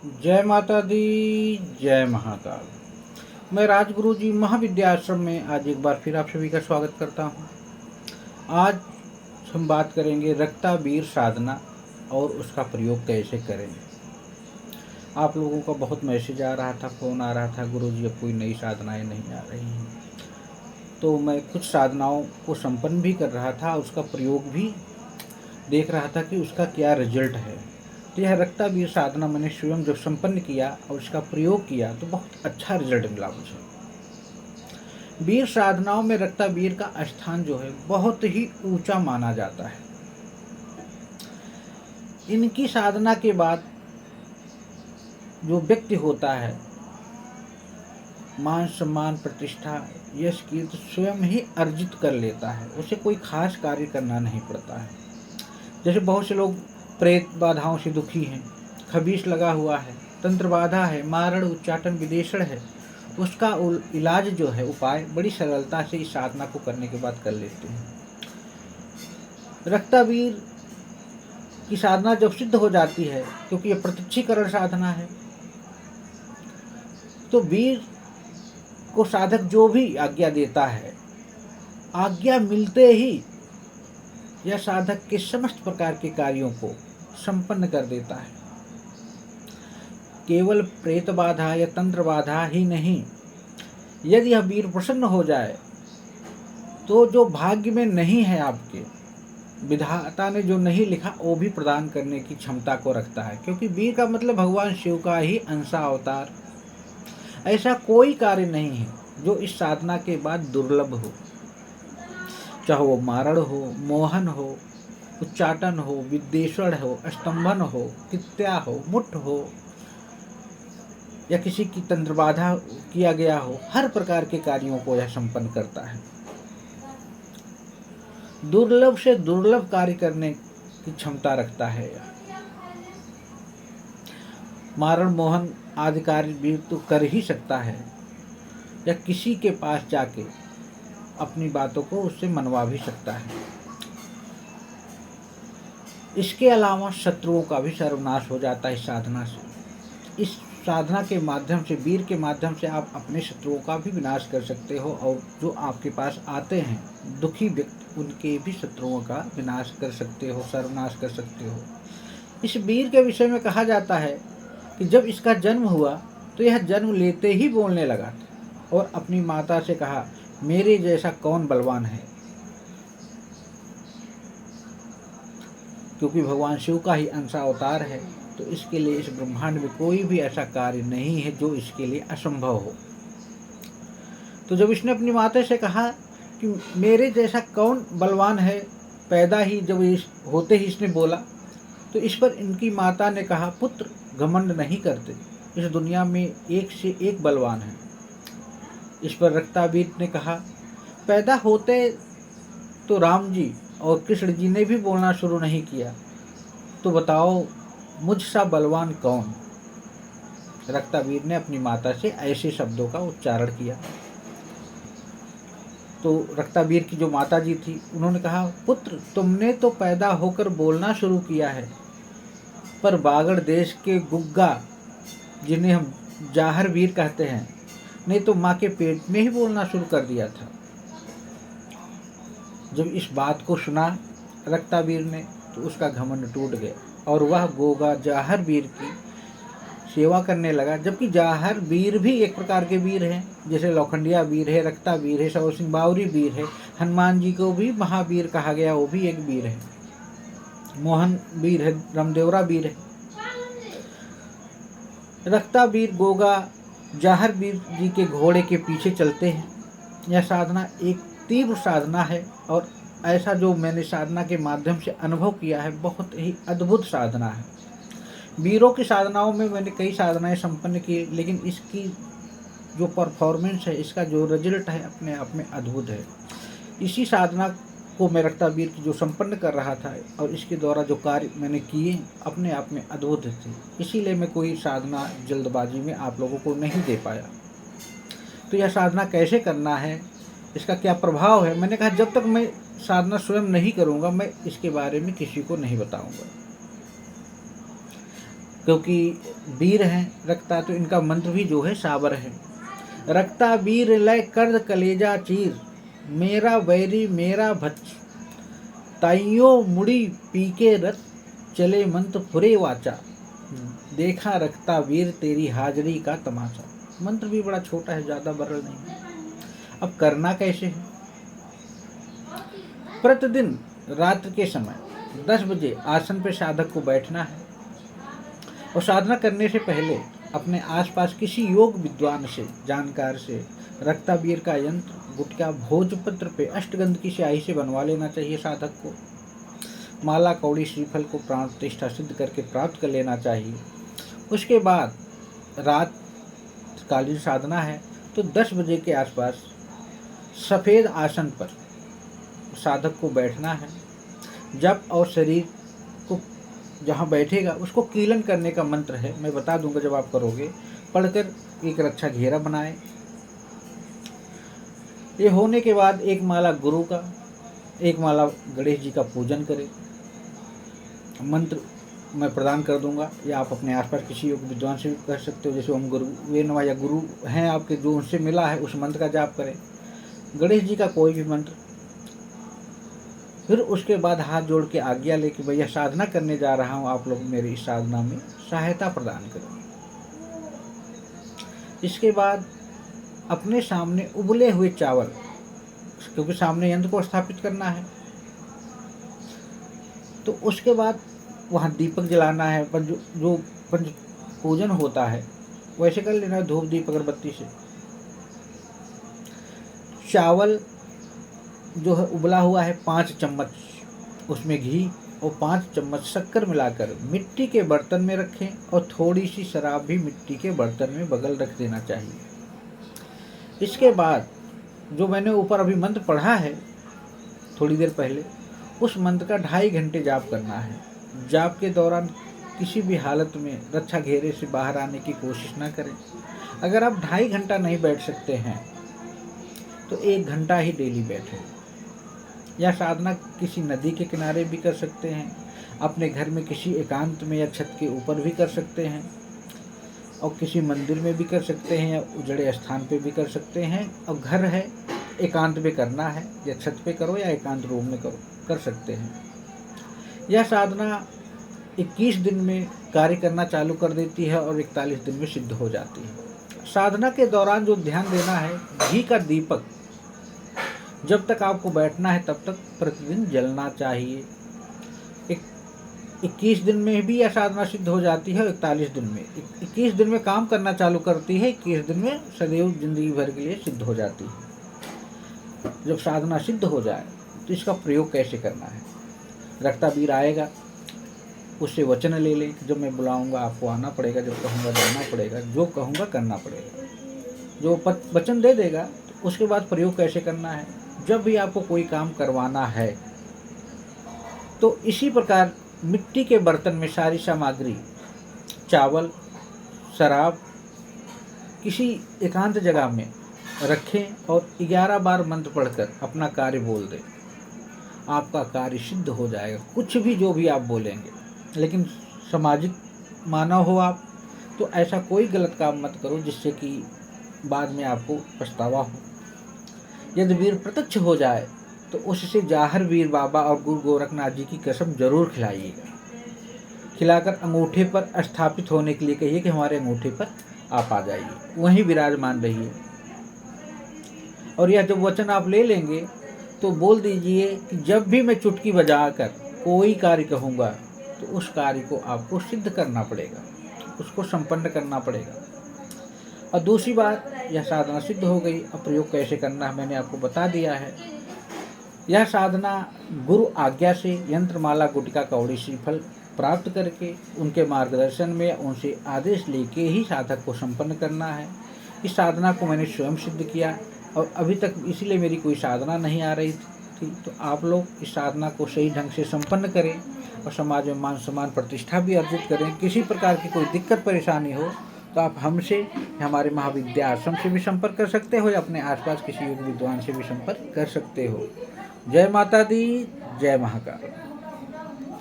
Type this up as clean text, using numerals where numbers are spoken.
जय माता दी, जय महाकाल। मैं राजगुरु जी महाविद्या आश्रम में आज एक बार फिर आप सभी का स्वागत करता हूँ। आज हम बात करेंगे रक्ताबीर साधना और उसका प्रयोग कैसे करें। आप लोगों का बहुत मैसेज आ रहा था, फ़ोन आ रहा था, गुरु जी अब कोई नई साधनाएं नहीं आ रही हैं। तो मैं कुछ साधनाओं को संपन्न भी कर रहा था, उसका प्रयोग भी देख रहा था कि उसका क्या रिजल्ट है। तो यह रक्ताबीर साधना मैंने स्वयं जब संपन्न किया और इसका प्रयोग किया तो बहुत अच्छा रिजल्ट मिला मुझे। वीर साधनाओं में रक्ताबीर का स्थान जो है बहुत ही ऊंचा माना जाता है। इनकी साधना के बाद जो व्यक्ति होता है, मान सम्मान प्रतिष्ठा यश कीर्ति स्वयं ही अर्जित कर लेता है, उसे कोई खास कार्य करना नहीं पड़ता है। जैसे बहुत से लोग प्रेत बाधाओं से दुखी हैं, खबीस लगा हुआ है, तंत्र बाधा है, मारण उच्चाटन विदेशण है, उसका इलाज जो है उपाय बड़ी सरलता से इस साधना को करने के बाद कर लेते हैं। रक्ताबीर की साधना जब सिद्ध हो जाती है, क्योंकि यह प्रत्यक्षीकरण साधना है, तो वीर को साधक जो भी आज्ञा देता है, आज्ञा मिलते ही यह साधक के समस्त प्रकार के कार्यों को संपन्न कर देता है। केवल प्रेत बाधा या तंत्र बाधा ही नहीं, यदि यह वीर प्रसन्न हो जाए तो जो भाग्य में नहीं है, आपके विधाता ने जो नहीं लिखा वो भी प्रदान करने की क्षमता को रखता है। क्योंकि वीर का मतलब भगवान शिव का ही अंश अवतार। ऐसा कोई कार्य नहीं है जो इस साधना के बाद दुर्लभ हो, चाहे वो मारण हो, मोहन हो, उच्चाटन हो, विद्वेषण हो, स्तंभन हो, कित्या हो, मुठ हो, या किसी की तंत्र बाधा किया गया हो, हर प्रकार के कार्यों को यह संपन्न करता है। दुर्लभ से दुर्लभ कार्य करने की क्षमता रखता है। मारण मोहन आदि कार्य भी तो कर ही सकता है, या किसी के पास जाके अपनी बातों को उससे मनवा भी सकता है। इसके अलावा शत्रुओं का भी सर्वनाश हो जाता है इस साधना से। इस साधना के माध्यम से, वीर के माध्यम से आप अपने शत्रुओं का भी विनाश कर सकते हो, और जो आपके पास आते हैं दुखी व्यक्ति, उनके भी शत्रुओं का विनाश कर सकते हो, सर्वनाश कर सकते हो। इस वीर के विषय में कहा जाता है कि जब इसका जन्म हुआ तो यह जन्म लेते ही बोलने लगा और अपनी माता से कहा, मेरे जैसा कौन बलवान है। क्योंकि भगवान शिव का ही अंश अवतार है, तो इसके लिए इस ब्रह्मांड में कोई भी ऐसा कार्य नहीं है जो इसके लिए असंभव हो। तो जब इसने अपनी माता से कहा कि मेरे जैसा कौन बलवान है, पैदा ही जब होते ही इसने बोला, तो इस पर इनकी माता ने कहा, पुत्र घमंड नहीं करते, इस दुनिया में एक से एक बलवान है। इस पर रक्ताबीर ने कहा, पैदा होते तो राम जी और कृष्ण जी ने भी बोलना शुरू नहीं किया, तो बताओ मुझसा बलवान कौन। रक्ताबीर ने अपनी माता से ऐसे शब्दों का उच्चारण किया। तो रक्ताबीर की जो माता जी थी, उन्होंने कहा, पुत्र तुमने तो पैदा होकर बोलना शुरू किया है, पर बागड़ देश के गुग्गा, जिन्हें हम जाहर वीर कहते हैं, ने तो माँ के पेट में ही बोलना शुरू कर दिया था। जब इस बात को सुना रक्ताबीर ने, तो उसका घमंड टूट गया और वह गोगा जाहर वीर की सेवा करने लगा। जबकि जाहर वीर भी एक प्रकार के वीर हैं, जैसे लौखंडिया वीर है, रक्ताबीर है, सौर सिंह बावरी वीर है, हनुमान जी को भी महावीर कहा गया, वो भी एक वीर है, मोहन वीर है, रामदेवरा वीर है। रक्ताबीर गोगा जाहर वीर जी के घोड़े के पीछे चलते हैं। यह साधना एक तीव्र साधना है, और ऐसा जो मैंने साधना के माध्यम से अनुभव किया है, बहुत ही अद्भुत साधना है। वीरों की साधनाओं में मैंने कई साधनाएं संपन्न की, लेकिन इसकी जो परफॉर्मेंस है, इसका जो रिजल्ट है, अपने आप में अद्भुत है। इसी साधना को मैं रक्ताबीर की जो संपन्न कर रहा था, और इसके द्वारा जो कार्य मैंने किए अपने आप में अद्भुत थे। इसीलिए मैं कोई साधना जल्दबाजी में आप लोगों को नहीं दे पाया। तो यह साधना कैसे करना है, इसका क्या प्रभाव है, मैंने कहा जब तक मैं साधना स्वयं नहीं करूँगा, मैं इसके बारे में किसी को नहीं बताऊँगा। क्योंकि वीर हैं रक्ता, तो इनका मंत्र भी जो है साबर है। रक्ता वीर लय कर्द कलेजा चीर, मेरा वैरी मेरा भच्च, ताइयो मुड़ी पीके रथ, चले मंत्र फुरे वाचा, देखा रखता वीर तेरी हाजरी का तमाशा। मंत्र भी बड़ा छोटा है, ज्यादा बरल नहीं है। अब करना कैसे है? प्रतिदिन रात्रि के समय 10 बजे आसन पर साधक को बैठना है और साधना करने से पहले अपने आसपास किसी योग विद्वान से, जानकार से रक्ताबीर का यंत्र गुटका भोजपत्र पे अष्टगंध की स्याही से बनवा लेना चाहिए। साधक को माला कौड़ी श्रीफल को प्राण प्रतिष्ठा सिद्ध करके प्राप्त कर लेना चाहिए। उसके बाद रात कालीन साधना है तो 10 बजे के आसपास सफ़ेद आसन पर साधक को बैठना है। जब और शरीर को जहाँ बैठेगा उसको कीलन करने का मंत्र है, मैं बता दूंगा जब आप करोगे। पढ़कर एक रक्षा घेरा बनाए। ये होने के बाद एक माला गुरु का, एक माला गणेश जी का पूजन करें। मंत्र मैं प्रदान कर दूंगा, या आप अपने आसपास किसी योग विद्वान से भी कर सकते हो। जैसे ओम गुरु वेनवा या गुरु हैं आपके जो उनसे मिला है, उस मंत्र का जाप करें। गणेश जी का कोई भी मंत्र। फिर उसके बाद हाथ जोड़ के आज्ञा लेके भैया साधना करने जा रहा हूँ, आप लोग मेरी इस साधना में सहायता प्रदान करें। इसके बाद अपने सामने उबले हुए चावल, क्योंकि सामने यंत्र को स्थापित करना है, तो उसके बाद वहाँ दीपक जलाना है। पर जो पंच पूजन होता है वैसे कर लेना, धूप दीप अगरबत्ती से। चावल जो है उबला हुआ है 5 चम्मच उसमें घी और 5 चम्मच शक्कर मिलाकर मिट्टी के बर्तन में रखें और थोड़ी सी शराब भी मिट्टी के बर्तन में बगल रख देना चाहिए। इसके बाद जो मैंने ऊपर अभी मंत्र पढ़ा है थोड़ी देर पहले, उस मंत्र का 2.5 घंटे जाप करना है। जाप के दौरान किसी भी हालत में रक्षा घेरे से बाहर आने की कोशिश ना करें। अगर आप 2.5 घंटा नहीं बैठ सकते हैं तो 1 घंटा ही डेली बैठें। यह साधना किसी नदी के किनारे भी कर सकते हैं, अपने घर में किसी एकांत में या छत के ऊपर भी कर सकते हैं, और किसी मंदिर में भी कर सकते हैं, या उजड़े स्थान पे भी कर सकते हैं। और घर है एकांत में करना है, या छत पे करो या एकांत रूम में करो, कर सकते हैं। यह साधना 21 दिन में कार्य करना चालू कर देती है और 41 दिन में सिद्ध हो जाती है। साधना के दौरान जो ध्यान देना है, घी का दीपक जब तक आपको बैठना है तब तक प्रतिदिन जलना चाहिए। 21 दिन में भी यह साधना सिद्ध हो जाती है और 41 दिन में। 21 दिन में काम करना चालू करती है, 21 दिन में सदैव जिंदगी भर के लिए सिद्ध हो जाती है। जब साधना सिद्ध हो जाए तो इसका प्रयोग कैसे करना है? रक्ताबीर आएगा, उससे वचन ले लें। जब मैं बुलाऊंगा आपको आना पड़ेगा, जब कहूँगा जाना पड़ेगा, जो कहूँगा करना पड़ेगा। जो वचन दे देगा तो उसके बाद प्रयोग कैसे करना है? जब भी आपको कोई काम करवाना है तो इसी प्रकार मिट्टी के बर्तन में सारी सामग्री, चावल, शराब किसी एकांत जगह में रखें और 11 बार मंत्र पढ़कर अपना कार्य बोल दें। आपका कार्य सिद्ध हो जाएगा, कुछ भी जो भी आप बोलेंगे। लेकिन सामाजिक मानव हो आप, तो ऐसा कोई गलत काम मत करो जिससे कि बाद में आपको पछतावा हो। यदि वीर प्रत्यक्ष हो जाए तो उससे जाहर वीर बाबा और गुरु गोरखनाथ जी की कसम जरूर खिलाइएगा। खिलाकर अंगूठे पर स्थापित होने के लिए कहिए कि हमारे अंगूठे पर आप आ जाइए, वहीं विराजमान रहिए। और यह जब वचन आप ले लेंगे तो बोल दीजिए कि जब भी मैं चुटकी बजाकर कोई कार्य कहूँगा तो उस कार्य को आपको सिद्ध करना पड़ेगा, उसको संपन्न करना पड़ेगा। और दूसरी बात, यह साधना सिद्ध हो गई। अब प्रयोग कैसे करना है मैंने आपको बता दिया है। यह साधना गुरु आज्ञा से यंत्रमाला गुटका कौड़ी श्रीफल प्राप्त करके उनके मार्गदर्शन में उनसे आदेश लेके ही साधक को संपन्न करना है। इस साधना को मैंने स्वयं सिद्ध किया और अभी तक इसलिए मेरी कोई साधना नहीं आ रही थी। तो आप लोग इस साधना को सही ढंग से संपन्न करें और समाज में मान सम्मान प्रतिष्ठा भी अर्जित करें। किसी प्रकार की कोई दिक्कत परेशानी हो तो आप हमसे, हमारे महाविद्या आश्रम से भी संपर्क कर सकते हो, या अपने आसपास किसी योग विद्वान से भी संपर्क कर सकते हो। जय माता दी, जय महाकाल।